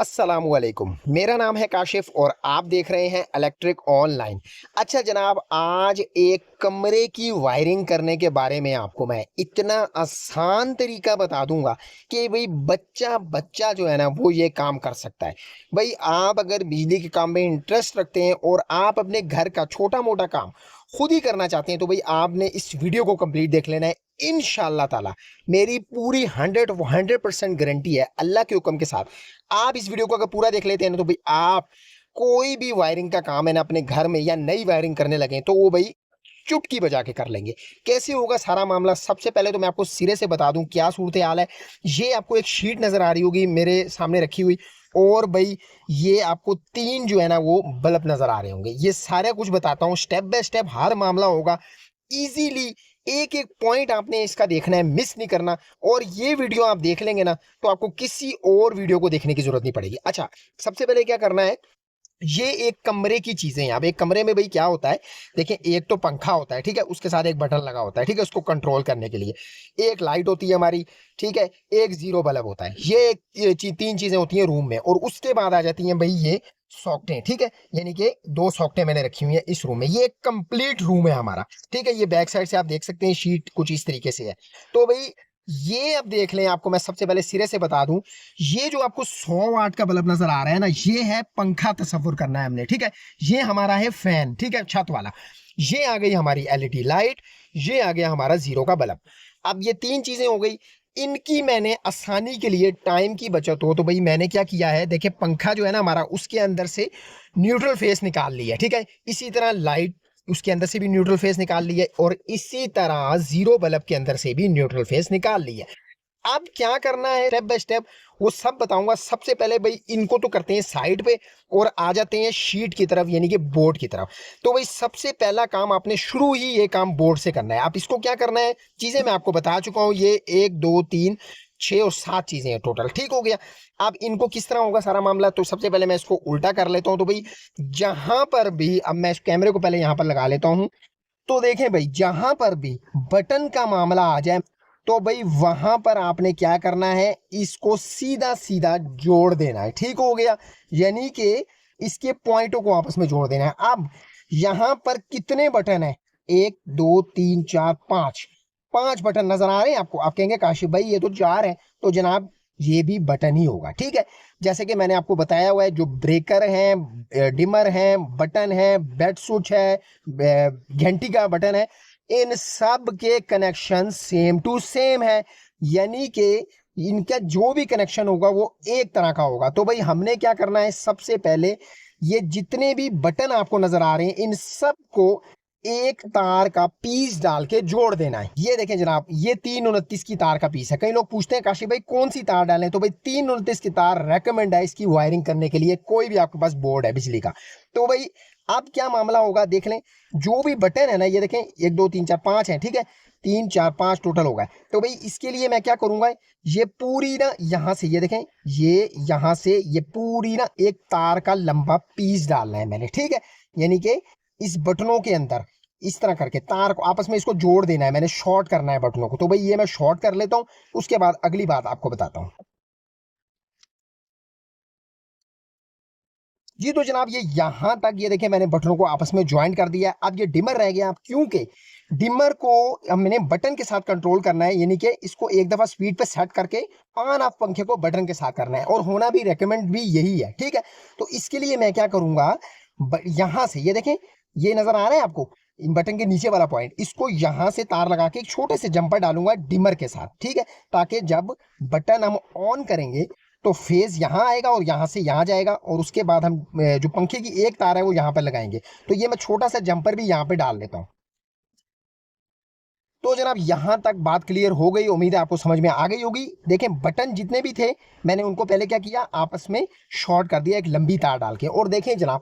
अस्सलामुअलैकुम। मेरा नाम है काशिफ और आप देख रहे हैं इलेक्ट्रिक ऑनलाइन। अच्छा जनाब, आज एक कमरे की वायरिंग करने के बारे में आपको मैं इतना आसान तरीका बता दूंगा कि भाई बच्चा बच्चा जो है ना वो ये काम कर सकता है। भाई आप अगर बिजली के काम में इंटरेस्ट रखते हैं और आप अपने घर का छोटा मोटा काम खुद ही करना चाहते हैं तो भाई आपने इस वीडियो को कंप्लीट देख लेना है। इंशाल्लाह ताला मेरी पूरी 100% गारंटी है अल्लाह के हुक्म के साथ। आप इस वीडियो को अगर पूरा देख लेते हैं ना तो भाई आप कोई भी वायरिंग का काम है ना अपने घर में या नई वायरिंग करने लगे तो वो भाई चुटकी बजा के कर लेंगे। कैसे होगा सारा मामला, सबसे पहले तो मैं आपको सिरे से बता दूं क्या सूरत हाल है। ये आपको एक शीट नजर आ रही होगी मेरे सामने रखी हुई, और भाई ये आपको तीन जो है ना वो बल्ब नजर आ रहे होंगे। ये सारा कुछ बताता हूँ, स्टेप बाय स्टेप हर मामला होगा इजीली। एक एक पॉइंट आपने इसका देखना है, मिस नहीं करना। और ये वीडियो आप देख लेंगे ना तो आपको किसी और वीडियो को देखने की जरूरत नहीं पड़ेगी। अच्छा, सबसे पहले क्या करना है, ये एक कमरे की चीजें हैं। अब एक कमरे में भाई क्या होता है, देखिए एक तो पंखा होता है, ठीक है, उसके साथ एक बटन लगा होता है, ठीक है, उसको कंट्रोल करने के लिए। एक लाइट होती है हमारी, ठीक है, एक जीरो बल्ब होता है। ये तीन चीजें होती हैं रूम में, और उसके बाद आ जाती हैं भाई ये सॉकेटें, ठीक है। यानी कि दो सॉकेटें मैंने रखी हुई है इस रूम में। ये एक कंप्लीट रूम है हमारा, ठीक है। ये बैक साइड से आप देख सकते हैं शीट कुछ इस तरीके से है। तो भाई ये अब देख लें, आपको मैं सबसे पहले सिरे से बता दूं, ये जो आपको 100 वाट का बल्ब नजर आ रहा है ना, ये है पंखा, तस्वुर करना है हमने, ठीक है। ये हमारा है फैन, ठीक है, छत वाला। ये आ गई हमारी एलईडी लाइट, ये आ गया हमारा जीरो का बल्ब। अब ये तीन चीजें हो गई। इनकी मैंने आसानी के लिए, टाइम की बचत हो तो भाई मैंने क्या किया है, देखिए पंखा जो है ना हमारा, उसके अंदर से न्यूट्रल फेस निकाल लिया, ठीक है। इसी तरह लाइट, उसके अंदर से भी न्यूट्रल फेस निकाल लिया, और इसी तरह जीरो बल्ब के अंदर से भी न्यूट्रल फेस निकाल लिया। अब क्या करना है स्टेप बाय स्टेप वो सब बताऊंगा। सबसे पहले भाई इनको तो करते हैं साइड पे और आ जाते हैं शीट की तरफ, यानी कि बोर्ड की तरफ। तो भाई सबसे पहला काम आपने शुरू ही ये काम बोर्ड से करना है। आप इसको क्या करना है, चीजें मैं आपको बता चुका हूं, ये एक दो तीन छह और सात चीजें हैं टोटल, ठीक हो गया। अब इनको किस तरह होगा सारा मामला, तो सबसे पहले मैं इसको उल्टा कर लेता हूं। तो भाई जहां पर भी, अब मैं इस कैमरे को पहले यहां पर लगा लेता हूं, तो देखें भाई जहां पर भी बटन का मामला आ जाए तो भाई वहां पर आपने क्या करना है, इसको सीधा सीधा जोड़ देना है, ठीक हो गया। यानी कि इसके पॉइंटों को आपस में जोड़ देना है। अब यहां पर कितने बटन है, एक दो तीन चार पांच, पांच बटन नजर आ रहे हैं आपको। आप कहेंगे काशिफ भाई ये तो चार है, तो जनाब ये भी बटन ही होगा, ठीक है। जैसे कि मैंने आपको बताया हुआ है, जो ब्रेकर है, डिमर है, बटन है, बेड स्विच है, घंटी का बटन है, इन सब के कनेक्शन सेम टू सेम है। यानी कि इनका जो भी कनेक्शन होगा वो एक तरह का होगा। तो भाई हमने क्या करना है, सबसे पहले ये जितने भी बटन आपको नजर आ रहे हैं इन सब को एक तार का पीस डाल के जोड़ देना है। ये देखें जनाब, ये 329 की तार का पीस है। कई लोग पूछते हैं काशी भाई कौन सी तार डालें, तो भाई 329 की तार रेकमेंड है इसकी वायरिंग करने के लिए, कोई भी आपके पास बोर्ड है बिजली का। तो भाई अब क्या मामला होगा देख लें, जो भी बटन है ना, ये देखें एक दो तीन चार पांच है, ठीक है, तीन चार पांच टोटल होगा। तो भाई इसके लिए मैं क्या करूंगा, ये पूरी ना यहां से, ये देखें, ये यहां से ये पूरी ना एक तार का लंबा पीस डालना है मैंने, ठीक है। यानी कि इस बटनों के अंदर इस तरह करके तार को आपस में इसको जोड़ देना है मैंने, शॉर्ट करना है बटनों को। तो भाई ये मैं शॉर्ट कर लेता हूं, उसके बाद अगली बात आपको बताता हूं। जी तो जनाब ये यहां तक, ये देखिए मैंने बटनों को आपस में ज्वाइन कर दिया। अब ये डिमर रह गया, क्योंकि डिमर को हमने बटन के साथ कंट्रोल करना है, यानी कि इसको एक दफा स्पीड पे सेट करके ऑन ऑफ पंखे को बटन के साथ करना है, और होना भी रेकमेंड भी यही है, ठीक है। तो इसके लिए मैं क्या करूंगा, यहां से ये देखें, ये नजर आ रहा है आपको इन बटन के नीचे वाला पॉइंट, इसको यहां से तार लगा के एक छोटे से जंपर डालूंगा डिमर के साथ, ठीक है। ताकि जब बटन हम ऑन करेंगे तो फेज यहाँ आएगा और यहाँ से यहाँ जाएगा, और उसके बाद हम जो पंखे की एक तार है वो यहाँ पर लगाएंगे। तो ये मैं छोटा सा जंपर भी यहाँ पे डाल देता हूँ। तो जनाब यहां तक बात क्लियर हो गई, उम्मीद है आपको समझ में आ गई होगी। देखें बटन जितने भी थे मैंने उनको पहले क्या किया, आपस में शॉर्ट कर दिया एक लंबी तार डाल के। और देखें जनाब,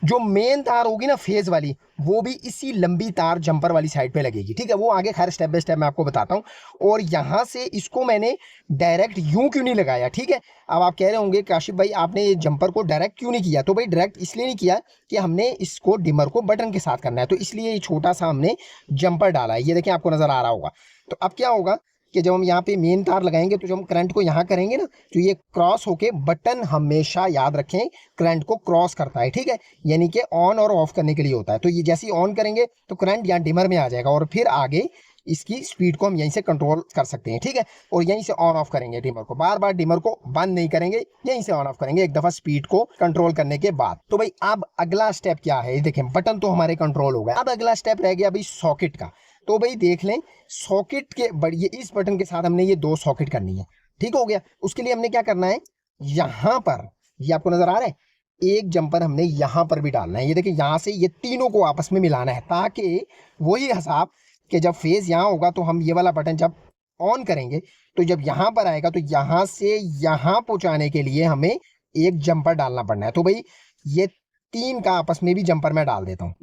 जो मेन तार होगी ना फेज वाली, वो भी इसी लंबी तार जंपर वाली साइड पे लगेगी, ठीक है। वो आगे खैर स्टेप बाय स्टेप मैं आपको बताता हूँ। और यहां से इसको मैंने डायरेक्ट यूं क्यों नहीं लगाया, ठीक है। अब आप कह रहे होंगे काशिफ भाई आपने ये जंपर को डायरेक्ट क्यों नहीं किया, तो भाई डायरेक्ट इसलिए नहीं किया कि हमने इसको डिमर को बटन के साथ करना है, तो इसलिए ये छोटा सा हमने जंपर डाला है। ये देखिए आपको नजर आ रहा होगा। तो अब क्या होगा, कि जब हम यहाँ पे मेन तार लगाएंगे तो जब हम करंट को यहाँ करेंगे ना, तो ये क्रॉस होके बटन हमेशा याद रखें करंट को क्रॉस करता है, ठीक है, यानी कि ऑन और ऑफ करने के लिए होता है। तो ये जैसे ही ऑन करेंगे तो करंट यहाँ डिमर में आ जाएगा और फिर आगे इसकी स्पीड को हम यहीं से कंट्रोल कर सकते हैं, ठीक है। और यहीं से ऑन ऑफ करेंगे डिमर को, बार बार डिमर को बंद नहीं करेंगे, यहीं से ऑन ऑफ करेंगे एक दफा स्पीड को कंट्रोल करने के बाद। तो भाई अब अगला स्टेप क्या है, देखें बटन तो हमारे कंट्रोल हो गए, अब अगला स्टेप रह गया भाई सॉकेट का। तो भाई देख लें सॉकेट के बढ़िए इस बटन के साथ हमने ये दो सॉकेट करनी है, ठीक हो गया। उसके लिए हमने क्या करना है, यहां पर ये आपको नजर आ रहा है एक जंपर हमने यहां पर भी डालना है। ये देखिए यहां से ये तीनों को आपस में मिलाना है, ताकि वही हिसाब कि जब फेज यहाँ होगा तो हम ये वाला बटन जब ऑन करेंगे तो जब यहाँ पर आएगा तो यहाँ से यहाँ पहुंचाने के लिए हमें एक जंपर डालना पड़ना है। तो भाई ये तीन का आपस में भी जंपर मैं डाल देता हूँ।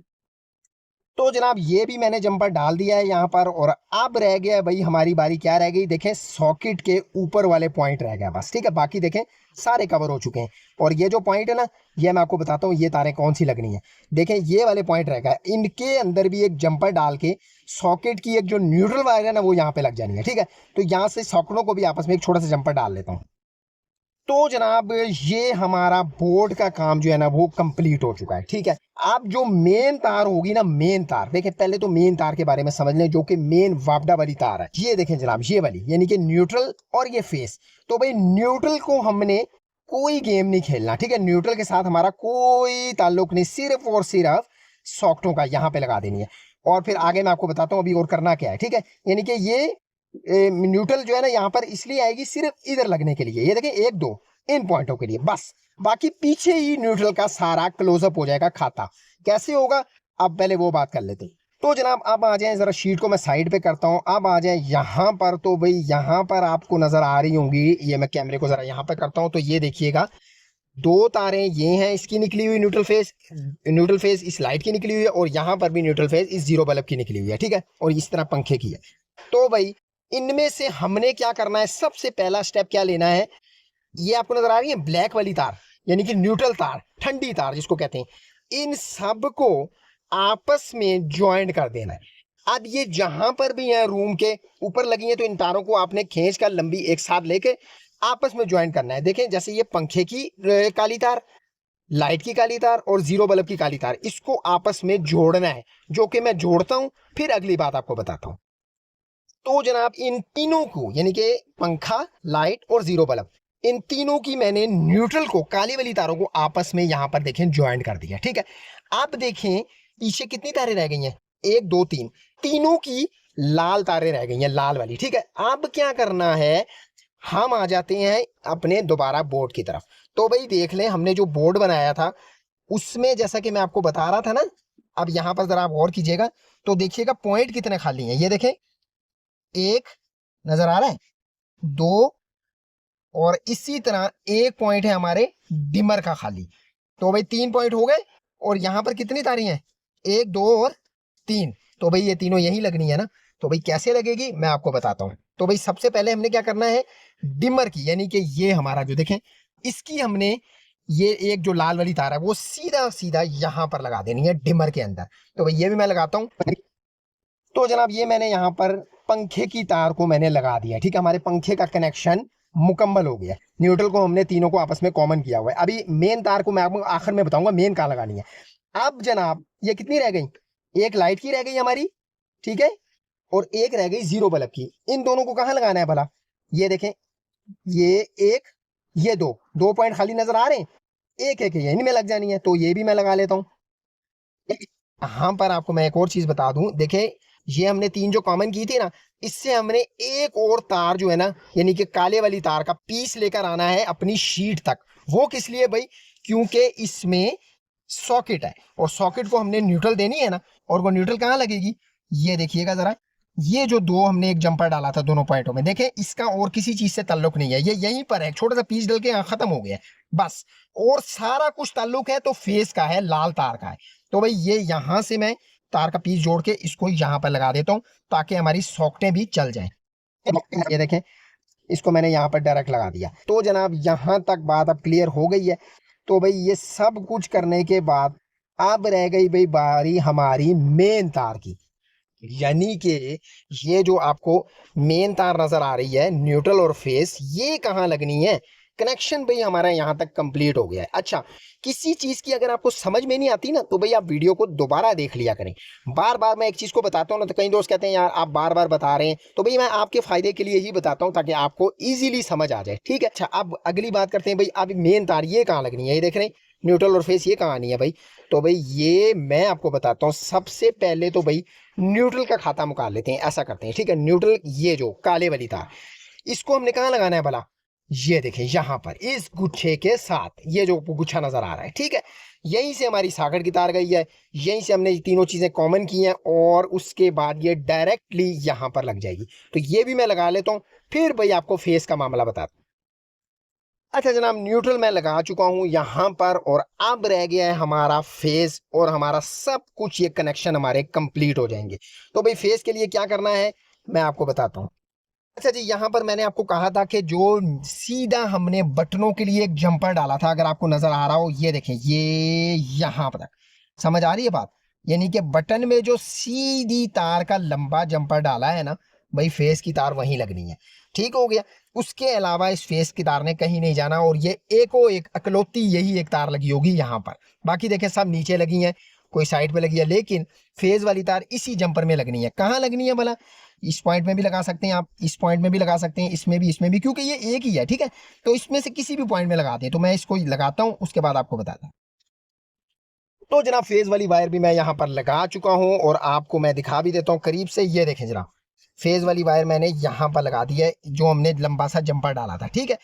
तो जनाब ये भी मैंने जंपर डाल दिया है यहाँ पर, और अब रह गया भाई हमारी बारी, क्या रह गई, देखें सॉकेट के ऊपर वाले पॉइंट रह गया बस, ठीक है। बाकी देखें सारे कवर हो चुके हैं। और ये जो पॉइंट है ना, ये मैं आपको बताता हूँ ये तारें कौन सी लगनी है। देखें ये वाले पॉइंट रह गए, इनके अंदर भी एक जंपर डाल के सॉकेट की एक जो न्यूट्रल वायर है ना वो यहाँ पे लग जानी है, ठीक है। तो यहाँ से सॉकेटों को भी आपस में एक छोटा सा जंपर डाल लेता हूँ। तो जनाब ये हमारा बोर्ड का काम जो है ना वो कंप्लीट हो चुका है, ठीक है। अब जो मेन तार होगी ना, मेन तार देखें, पहले तो मेन तार के बारे में समझ लें, जो कि मेन वापडा वाली तार है। ये देखें जनाब ये वाली, यानी कि न्यूट्रल और ये फेस। तो भाई न्यूट्रल को हमने कोई गेम नहीं खेलना, ठीक है, न्यूट्रल के साथ हमारा कोई ताल्लुक नहीं, सिर्फ और सिर्फ सॉकेटों का यहाँ पे लगा देनी है। और फिर आगे मैं आपको बताता हूँ अभी और करना क्या है, ठीक है। यानी कि ये न्यूट्रल जो है ना यहाँ पर इसलिए आएगी सिर्फ इधर लगने के लिए, ये देखें एक दो इन पॉइंटों के लिए बस, बाकी पीछे ही न्यूट्रल का सारा क्लोजअप हो जाएगा खाता। कैसे होगा अब पहले वो बात कर लेते हैं। तो जनाब अब आ जाए, जरा शीट को मैं साइड पे करता हूँ, अब आ जाए यहाँ पर। तो भाई यहाँ पर आपको नजर आ रही होंगी, ये मैं कैमरे को जरा यहाँ पे करता हूँ, तो ये देखिएगा दो तारें ये हैं इसकी निकली हुई, न्यूट्रल फेस इस लाइट की निकली हुई है, और यहाँ पर भी न्यूट्रल फेस इस जीरो बल्ब की निकली हुई है, ठीक है, और इस तरह पंखे की है। तो भाई इनमें से हमने क्या करना है, सबसे पहला स्टेप क्या लेना है, ये आपको नजर आ रही है ब्लैक वाली तार, यानी कि न्यूट्रल तार, ठंडी तार जिसको कहते हैं, इन सब को आपस में ज्वाइंट कर देना है। अब ये जहां पर भी है रूम के ऊपर लगी है, तो इन तारों को आपने खींच कर लंबी एक साथ लेके आपस में ज्वाइंट करना है। देखें जैसे ये पंखे की काली तार, लाइट की काली तार और जीरो बल्ब की काली तार, इसको आपस में जोड़ना है, जो कि मैं जोड़ता हूं, फिर अगली बात आपको बताता हूं। तो जनाब इन तीनों को, यानी कि पंखा, लाइट और जीरो बल्ब, इन तीनों की मैंने न्यूट्रल को, काली वाली तारों को आपस में यहां पर देखें ज्वाइंट कर दिया, ठीक है। आप देखें पीछे कितनी तारें रह गई हैं, एक दो तीन, तीनों की लाल तारें रह गई हैं, लाल वाली, ठीक है। अब क्या करना है, हम आ जाते हैं अपने दोबारा बोर्ड की तरफ। तो भाई देख लें हमने जो बोर्ड बनाया था उसमें जैसा कि मैं आपको बता रहा था ना, अब यहां पर जरा आप गौर कीजिएगा, तो देखिएगा पॉइंट कितने खाली हैं। ये देखें एक नजर आ रहा है, दो, और इसी तरह एक पॉइंट है हमारे डिमर का खाली। तो भाई तीन पॉइंट हो गए, और यहां पर कितनी तारें हैं, एक दो और तीन। तो भाई ये तीनों यही लगनी है ना। तो भाई कैसे लगेगी मैं आपको बताता हूँ। तो भाई सबसे पहले हमने क्या करना है, डिमर की, यानी कि ये हमारा जो देखें इसकी हमने ये एक जो लाल वाली तार है वो सीधा सीधा यहां पर लगा देनी है डिमर के अंदर। तो भाई ये भी मैं लगाता हूँ। तो जनाब ये मैंने यहाँ पर पंखे की तार को मैंने लगा दिया, ठीक है, हमारे पंखे का कनेक्शन मुकम्मल हो गया। न्यूट्रल को हमने तीनों को आपस में कॉमन किया हुआ है। अभी मेन तार को मैं आपको आखिर में बताऊंगा मेन कहाँ लगानी है। अब जनाब ये कितनी रह गई, एक लाइट की रह गई हमारी, ठीक है, और एक रह गई जीरो बल्ब की। इन दोनों को कहाँ लगाना है भला, ये देखें, ये एक, ये दो, दो पॉइंट खाली नजर आ रहे हैं, एक एक यहीं में लग जानी है। तो ये भी मैं लगा लेता हूँ। यहाँ पर आपको मैं एक और चीज बता दूं, देखें ये हमने तीन जो कॉमन की थी ना, इससे हमने एक और तार जो है ना, यानी कि काले वाली तार का पीस लेकर आना है अपनी शीट तक। वो किस लिए भाई, क्योंकि इसमें सॉकेट है, और सॉकेट को हमने न्यूट्रल देनी है ना, और वो न्यूट्रल कहाँ लगेगी, ये देखिएगा जरा, ये जो दो हमने एक जंपर डाला था दोनों पॉइंटों में, देखें इसका और किसी चीज से ताल्लुक नहीं है, ये यहीं पर है, छोटा सा पीस डल के यहाँ खत्म हो गया बस, और सारा कुछ ताल्लुक है तो फेस का है, लाल तार का है। तो भाई ये यहां से मैं तार का पीस जोड़ के इसको यहाँ पर लगा देता हूँ, ताकि हमारी सॉकेटें भी चल जाएं। ये देखें इसको मैंने यहाँ पर डायरेक्ट लगा दिया। तो जनाब यहाँ तक बात अब क्लियर हो गई है। तो भाई ये सब कुछ करने के बाद अब रह गई भाई बारी हमारी मेन तार की। यानी कि ये जो आपको मेन तार नजर आ रही है, न्यूट्रल और फेस, ये कहाँ लगनी है? कनेक्शन भाई हमारा यहाँ तक कंप्लीट हो गया है। अच्छा, किसी चीज की अगर आपको समझ में नहीं आती ना, तो भाई आप वीडियो को दोबारा देख लिया करें। बार बार मैं एक चीज को बताता हूँ ना, तो कई दोस्त कहते हैं यार आप बार बार बता रहे हैं, तो भाई मैं आपके फायदे के लिए ही बताता हूँ ताकि आपको इजीली समझ आ जाए, ठीक है। अच्छा, अब अगली बात करते हैं भाई, अब मेन तार ये कहाँ लगनी है, ये देख रहे हैं न्यूट्रल और फेस, ये कहाँ नहीं है भाई? तो भाई ये मैं आपको बताता हूँ। सबसे पहले तो भाई न्यूट्रल का खाता निकाल लेते हैं, ऐसा करते हैं, ठीक है। न्यूट्रल, ये जो काले वाली तार, इसको हमने कहाँ लगाना है भला? ये देखें यहाँ पर, इस गुच्छे के साथ, ये जो गुच्छा नजर आ रहा है, ठीक है। यहीं से हमारी साकड़ की तार गई है, यहीं से हमने ये तीनों चीजें कॉमन की हैं, और उसके बाद ये डायरेक्टली यहां पर लग जाएगी। तो ये भी मैं लगा लेता हूं, फिर भाई आपको फेस का मामला बताता हूं। अच्छा जनाब, न्यूट्रल मैं लगा चुका हूं यहां पर, और अब रह गया है हमारा फेस, और हमारा सब कुछ, ये कनेक्शन हमारे कंप्लीट हो जाएंगे। तो भाई फेस के लिए क्या करना है, मैं आपको बताता हूँ। अच्छा जी, यहाँ पर मैंने आपको कहा था कि जो सीधा हमने बटनों के लिए एक जंपर डाला था, अगर आपको नजर आ रहा हो, ये देखें, ये यहाँ पर, समझ आ रही है बात? यानी कि बटन में जो सीधी तार का लंबा जंपर डाला है ना, भाई फेस की तार वहीं लगनी है। ठीक हो गया। उसके अलावा इस फेस की तार ने कहीं नहीं जाना, और ये एको एक अकलौती यही एक तार लगी होगी यहाँ पर। बाकी देखें सब नीचे लगी हैं, कोई साइड पे लगी है, लेकिन फेज वाली तार इसी जंपर में लगनी है। कहाँ लगनी है भला? इस पॉइंट में भी लगा सकते हैं आप, इस पॉइंट में भी लगा सकते हैं, इसमें भी, क्योंकि ये एक ही है, ठीक है। तो इसमें से किसी भी पॉइंट में लगाते हैं, तो मैं इसको लगाता हूं, उसके बाद आपको बताता हूं। तो जनाब फेज वाली वायर भी मैं यहाँ पर लगा चुका हूं, और आपको मैं दिखा भी देता हूँ करीब से। ये देखें जनाब, फेज वाली वायर मैंने यहाँ पर लगा दी है, जो हमने लंबा सा जंपर डाला था, ठीक है।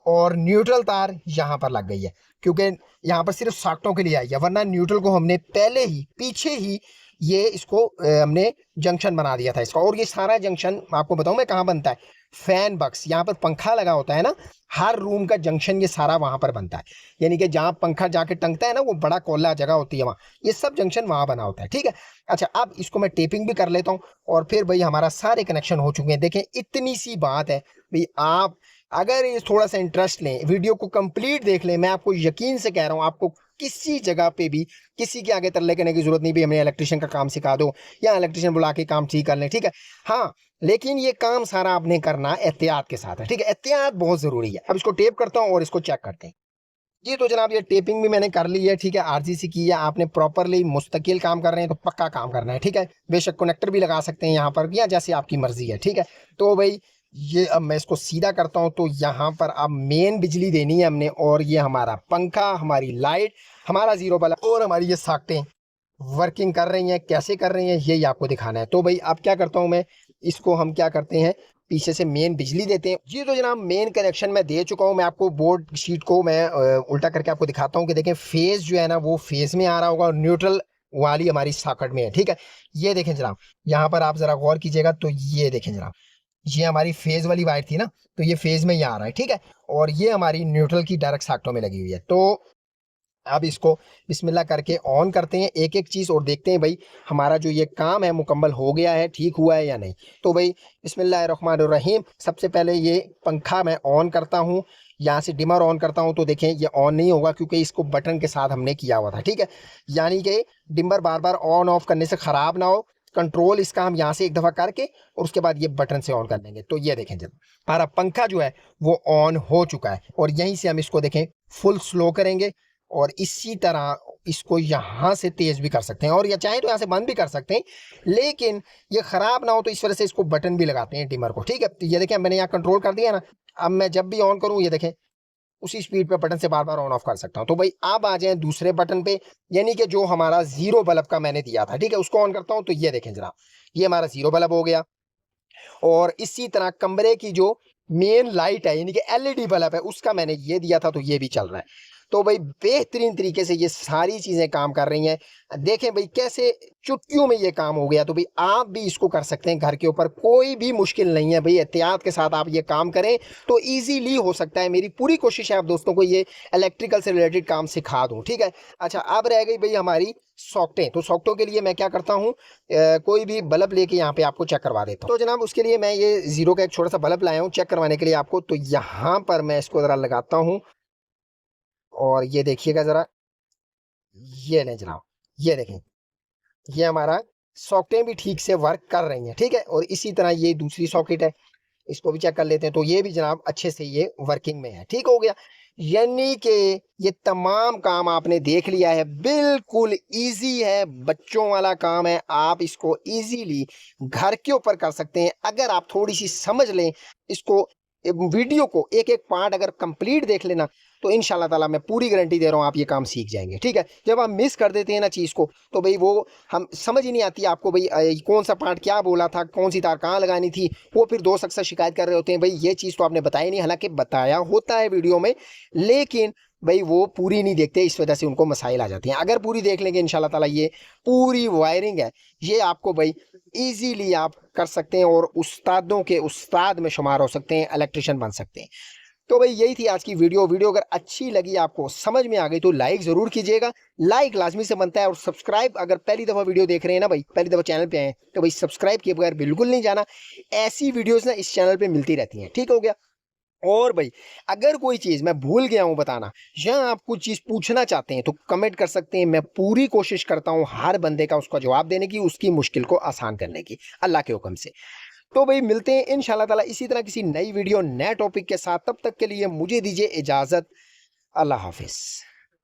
और न्यूट्रल तार यहाँ पर लग गई है, क्योंकि यहाँ पर सिर्फ साक्टों के लिए आई है, वरना न्यूट्रल को हमने पहले ही, पीछे ही, ये इसको हमने जंक्शन बना दिया था इसका। और ये सारा जंक्शन आपको बताऊं मैं कहाँ बनता है? फैन बक्स, यहाँ पर पंखा लगा होता है ना, हर रूम का जंक्शन ये सारा वहां पर बनता है। यानी कि जहाँ पंखा जाके टंगता है ना, वो बड़ा कोला जगह होती है वहाँ, ये सब जंक्शन वहां बना होता है, ठीक है। अच्छा, अब इसको मैं टेपिंग भी कर लेता हूँ, और फिर भाई हमारा सारे कनेक्शन हो चुके हैं। देखें इतनी सी बात है भाई, आप अगर ये थोड़ा सा इंटरेस्ट लें, वीडियो को कंप्लीट देख लें, मैं आपको यकीन से कह रहा हूँ, आपको किसी जगह पे भी किसी के आगे तरले करने की जरूरत नहीं भी, हमें इलेक्ट्रिशियन का काम सिखा दो या इलेक्ट्रिशियन बुला के काम ठीक कर लें, ठीक है। हाँ, लेकिन ये काम सारा आपने करना एहतियात के साथ है, ठीक है। एहतियात बहुत जरूरी है। अब इसको टेप करता हूँ और इसको चेक करते हैं। जी तो जनाब, ये टेपिंग भी मैंने कर ली है, ठीक है। आरजीसी की है, आपने प्रॉपरली मुस्तकिल काम कर रहे हैं तो पक्का काम करना है, ठीक है। बेशक कनेक्टर भी लगा सकते हैं यहाँ पर, या जैसे आपकी मर्जी है, ठीक है। तो भाई ये अब मैं इसको सीधा करता हूँ, तो यहाँ पर अब मेन बिजली देनी है हमने, और ये हमारा पंखा, हमारी लाइट, हमारा जीरो बल्ब, और हमारी ये साकटें वर्किंग कर रही हैं। कैसे कर रही हैं यही आपको दिखाना है। तो भाई अब क्या करता हूँ मैं, इसको हम क्या करते हैं, पीछे से मेन बिजली देते हैं। जी तो जनाब, मेन कनेक्शन मैं दे चुका हूँ। मैं आपको बोर्ड शीट को मैं उल्टा करके आपको दिखाता हूँ कि देखें फेज जो है ना, वो फेज में आ रहा होगा, और न्यूट्रल वाली हमारी सॉकेट में है, ठीक है। ये देखें जनाब, यहाँ पर आप जरा गौर कीजिएगा, तो ये देखें जनाब, ये हमारी फेज वाली वायर थी ना, तो ये फेज में ही आ रहा है, ठीक है। और ये हमारी न्यूट्रल की डायरेक्ट सॉकेटों में लगी हुई है। तो अब इसको बिस्मिल्लाह करके ऑन करते हैं एक एक चीज, और देखते हैं भाई हमारा जो ये काम है मुकम्मल हो गया है, ठीक हुआ है या नहीं। तो भाई बिस्मिल्लाहिर्रहमानिर्रहीम, सबसे पहले ये पंखा मैं ऑन करता हूँ, यहाँ से डिमर ऑन करता हूँ, तो देखें ये ऑन नहीं होगा, क्योंकि इसको बटन के साथ हमने किया हुआ था, ठीक है। यानी कि डिमर बार बार ऑन ऑफ करने से खराब ना हो, कंट्रोल इसका हम यहाँ से एक दफा करके, और उसके बाद ये बटन से ऑन कर लेंगे। तो ये देखें जब हमारा पंखा जो है वो ऑन हो चुका है, और यहीं से हम इसको देखें फुल स्लो करेंगे, और इसी तरह इसको यहाँ से तेज भी कर सकते हैं, और या चाहे तो यहाँ से बंद भी कर सकते हैं, लेकिन ये खराब ना हो तो इस वजह से इसको बटन भी लगाते हैं डिमर को, ठीक है। तो ये देखें मैंने यहाँ कंट्रोल कर दिया ना, अब मैं जब भी ऑन करूँ, ये देखें उसी स्पीड पे बटन से बार बार ऑन ऑफ कर सकता हूँ। तो भाई अब आ जाए दूसरे बटन पे, यानी कि जो हमारा जीरो बल्ब का मैंने दिया था, ठीक है, उसको ऑन करता हूँ, तो ये देखें जरा, ये हमारा जीरो बल्ब हो गया। और इसी तरह कमरे की जो मेन लाइट है, यानी कि एलईडी बल्ब है, उसका मैंने ये दिया था, तो ये भी चल रहा है। तो भाई बेहतरीन तरीके से ये सारी चीजें काम कर रही हैं। देखें भाई कैसे चुटकियों में ये काम हो गया। तो भाई आप भी इसको कर सकते हैं घर के ऊपर, कोई भी मुश्किल नहीं है भाई, एहतियात के साथ आप ये काम करें तो इजीली हो सकता है। मेरी पूरी कोशिश है आप दोस्तों को ये इलेक्ट्रिकल से रिलेटेड काम सिखा दूं, ठीक है। अच्छा, अब रह गई भाई हमारी सॉकेटें। तो सॉकेटों के लिए मैं क्या करता हूँ, कोई भी बल्ब लेके यहाँ पे आपको चेक करवा देता हूँ। तो जनाब उसके लिए मैं ये जीरो का एक छोटा सा बल्ब लाया हूँ चेक करवाने के लिए आपको। तो यहाँ पर मैं इसको जरा लगाता हूँ, और ये देखिएगा जरा, ये लें जनाब, ये देखें, ये हमारा सॉकेटें भी ठीक से वर्क कर रही हैं, ठीक है। और इसी तरह ये दूसरी सॉकेट है, इसको भी चेक कर लेते हैं। तो ये भी जनाब अच्छे से ये वर्किंग में है, ठीक हो गया। यानी कि ये तमाम काम आपने देख लिया है, बिल्कुल इजी है, बच्चों वाला काम है। आप इसको इजीली घर के ऊपर कर सकते हैं अगर आप थोड़ी सी समझ लें इसको। वीडियो को एक एक पार्ट अगर कंप्लीट देख लेना तो इंशाल्लाह ताला मैं पूरी गारंटी दे रहा हूँ आप ये काम सीख जाएंगे, ठीक है। जब आप मिस कर देते हैं ना चीज़ को तो भाई वो हम समझ ही नहीं आती आपको, भाई कौन सा पार्ट क्या बोला था, कौन सी तार कहाँ लगानी थी। वो फिर दोस्त अक्सर शिकायत कर रहे होते हैं, भाई ये चीज़ तो आपने बताई नहीं, हालांकि बताया होता है वीडियो में, लेकिन भाई वो पूरी नहीं देखते, इस वजह से उनको मसाइल आ जाती हैं। अगर पूरी देख लेंगे इंशाल्लाह ताला ये पूरी वायरिंग है, ये आपको भाई इजीली आप कर सकते हैं और उस्तादों के उस्ताद में शुमार हो सकते हैं, इलेक्ट्रिशियन बन सकते हैं। तो भाई यही थी आज की वीडियो। वीडियो अगर अच्छी लगी, आपको समझ में आ गई तो लाइक जरूर कीजिएगा। लाइक लाजमी से बनता है। और सब्सक्राइब अगर पहली दफा वीडियो देख रहे हैं ना भाई, पहली दफा चैनल पे आए तो भाई सब्सक्राइब किए बगैर बिल्कुल नहीं जाना। ऐसी वीडियोस ना इस चैनल पे मिलती रहती हैं, ठीक हो गया। और भाई अगर कोई चीज मैं भूल गया हूं बताना या आप कुछ चीज पूछना चाहते हैं तो कमेंट कर सकते हैं। मैं पूरी कोशिश करता हूं हर बंदे का उसका जवाब देने की, उसकी मुश्किल को आसान करने की, अल्लाह के हुक्म से। तो भाई मिलते हैं इंशाल्लाह ताला इसी तरह किसी नई वीडियो नए टॉपिक के साथ। तब तक के लिए मुझे दीजिए इजाजत। अल्लाह हाफिज।